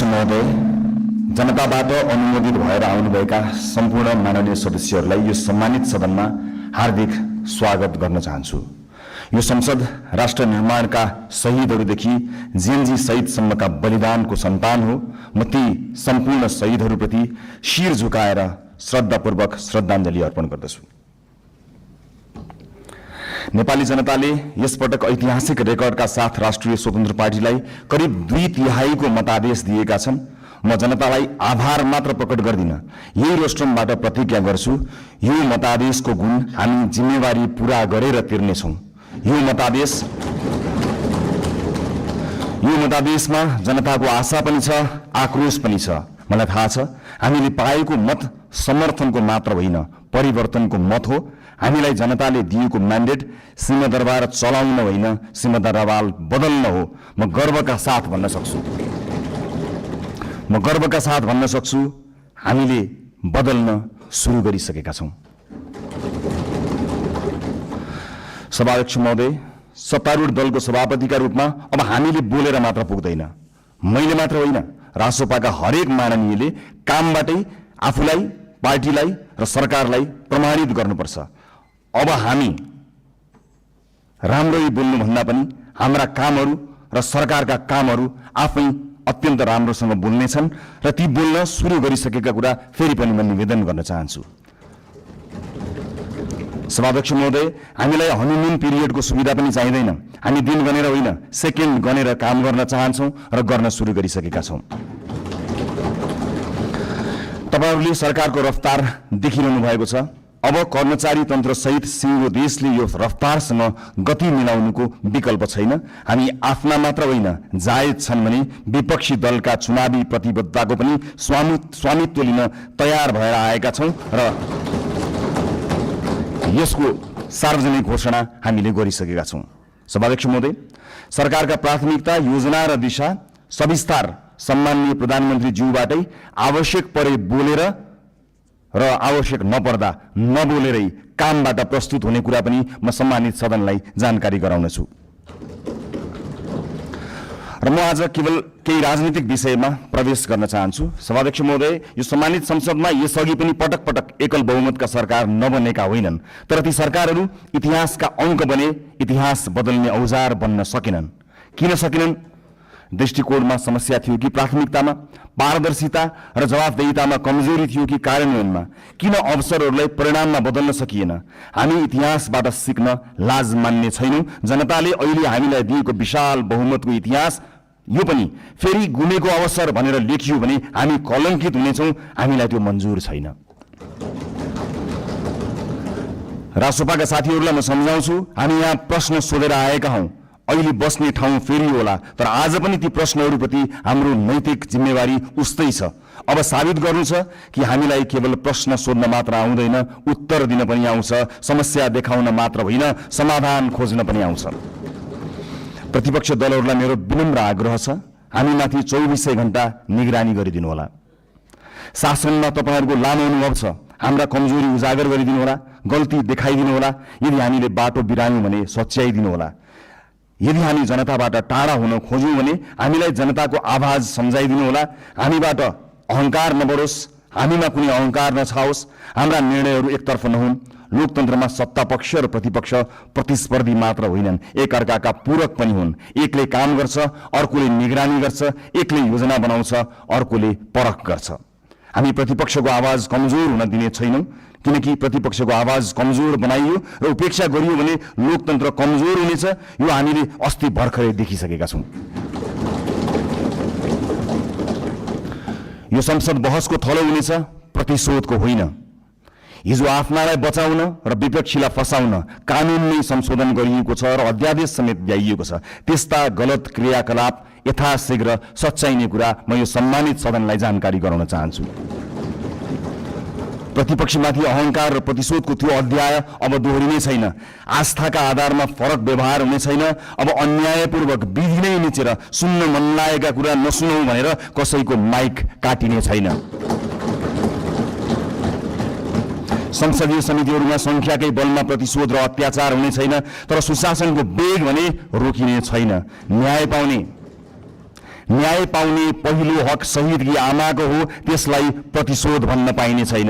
महोदय, जनताबाट अनुमोदित भएर आउनुभएका सम्पूर्ण माननीय सदस्यहरूलाई यो सम्मानित सदनमा हार्दिक स्वागत गर्न चाहन्छु। यो संसद राष्ट्र निर्माणका शहीदहरूदेखि जेएनजी शहीदसम्मका बलिदानको सन्तान हो। म ती सम्पूर्ण शहीदहरूप्रति शिर झुकाएर श्रद्धापूर्वक श्रद्धाञ्जली अर्पण गर्दछु। नेपाली जनताले यसपटक ऐतिहासिक रेकर्डका साथ राष्ट्रिय स्वतन्त्र पार्टीलाई करिब 2/3 को मतादेश दिएका छन्। म जनतालाई आभार मात्र प्रकट गर्दिन, यही रोस्ट्रमबाट प्रतिज्ञा गर्छु, यो मतादेशको गुण हामी जिम्मेवारी पूरा गरेर तिर्नेछौँ। यो मतादेशमा जनताको आशा पनि छ, आक्रोश पनि छ। मलाई थाहा छ हामीले पाएको मत समर्थनको मात्र होइन, परिवर्तनको मत हो। हामीलाई जनताले दिएको म्यान्डेट सिंहदरबार चलाउन होइन, सिंहदरबार बदल्न हो। म गर्वका साथ भन्न सक्छु हामीले बदल्न सुरु गरिसकेका छौं। सभाध्यक्ष महोदय, सत्तारूढ दलको सभापतिका रूपमा अब हामीले बोलेर मात्र पुग्दैन। मैले मात्र होइन, रासोपाका हरेक माननीयले कामबाटै आफूलाई, पार्टीलाई र सरकारलाई प्रमाणित गर्नुपर्छ। अब हामी राम्ररी बोल्नु भन्दा पनि हाम्रा कामहरू र सरकारका कामहरू आफै अत्यन्त राम्रोसँग बोल्नेछन् र ती बोल्न सुरु गरिसकेका कुरा फेरि पनि म निवेदन गर्न चाहन्छु। सभाध्यक्ष महोदय, हामीलाई हनीमुन पिरियडको सुविधा पनि चाहिँदैन। हामी दिन गनेर होइन, सेकेन्ड गनेर काम गर्न चाहन्छौँ र गर्न सुरु गरिसकेका छौँ। तपाईहरूले सरकारको रफ्तार देखिरहनु भएको छ। अब कर्मचारी तन्त्र सहित सिङ्गो देशले यो रफ्तारसँग गति मिलाउनुको विकल्प छैन। हामी आफ्ना मात्र होइन, जायज छन् भने विपक्षी दलका चुनावी प्रतिबद्धताको पनि स्वामित्व लिन तयार भएर आएका छौं र यसको सार्वजनिक घोषणा हामीले गरिसकेका छौं। सभाध्यक्ष महोदय, सरकारका प्राथमिकता, योजना र दिशा सविस्तार सम्माननीय प्रधानमन्त्री ज्यूबाटै आवश्यक परे बोलेर र आवश्यक नपर्दा नबोलेरै कामबाट प्रस्तुत हुने कुरा पनि म सम्मानित सदनलाई जानकारी गराउनेछु। र म आज केवल केही राजनीतिक विषयमा प्रवेश गर्न चाहन्छु। सभाध्यक्ष महोदय, यो सम्मानित संसदमा यसअघि पनि पटक पटक एकल बहुमतका सरकार नबनेका होइनन्, तर ती सरकारहरू इतिहासका अङ्क बने, इतिहास बदल्ने औजार बन्न सकेनन्। किन सकेनन्? दृष्टिकोणमा समस्या थियो कि प्राथमिकतामा, पारदर्शिता र जवाफदेहितामा कमजोरी थियो कि कार्यान्वयनमा? किन अवसरहरूलाई परिणाममा बदल्न सकिएन? हामी इतिहासबाट सिक्न लाज मान्ने छैनौं। जनताले अहिले हामीलाई दिएको विशाल बहुमतको इतिहास यो पनि फेरि गुमेको अवसर भनेर लेखियो भने हामी कलङ्कित हुनेछौं। हामीलाई त्यो मन्जुर छैन। रासोपाका साथीहरूलाई म सम्झाउँछु, हामी यहाँ प्रश्न सोधेर आएका हौं। अहिले बस्ने ठाउँ फेरि होला, तर आज पनि ती प्रश्नहरूप्रति हाम्रो नैतिक जिम्मेवारी उस्तै छ। अब साबित गर्नु छ कि हामीलाई केवल प्रश्न सोध्न मात्र आउँदैन, उत्तर दिन पनि आउँछ। समस्या देखाउन मात्र होइन, समाधान खोज्न पनि आउँछ। प्रतिपक्ष दलहरूलाई मेरो विनम्र आग्रह छ, हामीमाथि 24 घण्टा निगरानी गरिदिनु होला। शासनमा तपाईहरूको लामो अनुभव छ, हाम्रा कमजोरी उजागर गरिदिनु होला, गल्ती देखाइदिनु होला। यदि हामीले बाटो बिरायौं भने सच्याइदिनु होला। यदि हामी जनताबाट टाढा हुन खोज्यौं भने हामीलाई जनताको आवाज सम्झाइदिनु होला। हामीबाट अहंकार नबढोस्, हामीमा कुनै अहंकार नछाओस्, हाम्रा निर्णयहरू एकतर्फ नहुन्। लोकतन्त्रमा सत्ता पक्ष र प्रतिपक्ष प्रतिस्पर्धी मात्र होइनन्, एकअर्काका पूरक पनि हुन्। एकले काम गर्छ, अर्कोले निगरानी गर्छ। एकले योजना बनाउँछ, अर्कोले परख गर्छ। हामी प्रतिपक्षको आवाज कमजोर हुन दिने छैनौं, किनकि प्रतिपक्षको आवाज कमजोर बनाइयो र उपेक्षा गरियो भने लोकतन्त्र कमजोर हुनेछ। यो हामीले अस्ति भर्खरै देखिसकेका छौं। यो संसद बहसको थलो हुनेछ, प्रतिशोधको होइन। हिजो आफ्नालाई बचाउन र विपक्षीलाई फसाउन कानून नै संशोधन गरिएको छ र अध्यादेश समेत ल्याइएको छ। त्यस्ता गलत क्रियाकलाप यथाशीघ्र सच्याइने कुरा म यो सम्मानित सदनलाई जानकारी गराउन चाहन्छु। प्रतिपक्षमाथि अहंकार र प्रतिशोधको त्यो अध्याय अब दोहोरिने छैन। आस्थाका आधारमा फरक व्यवहार हुने छैन। अब अन्यायपूर्वक विधि नै निचेर सुन्न मन लागेका कुरा नसुनौ भनेर कसैको माइक काटिने छैन। संसदीय समितिहरूमा संख्याकै बलमा प्रतिशोध र अत्याचार हुने छैन, तर सुशासनको वेग भने रोकिने छैन। न्याय पाउने न्याय पाउने पहिलो हक शहीदकी आमाको हो, त्यसलाई प्रतिशोध भन्न पाइने छैन।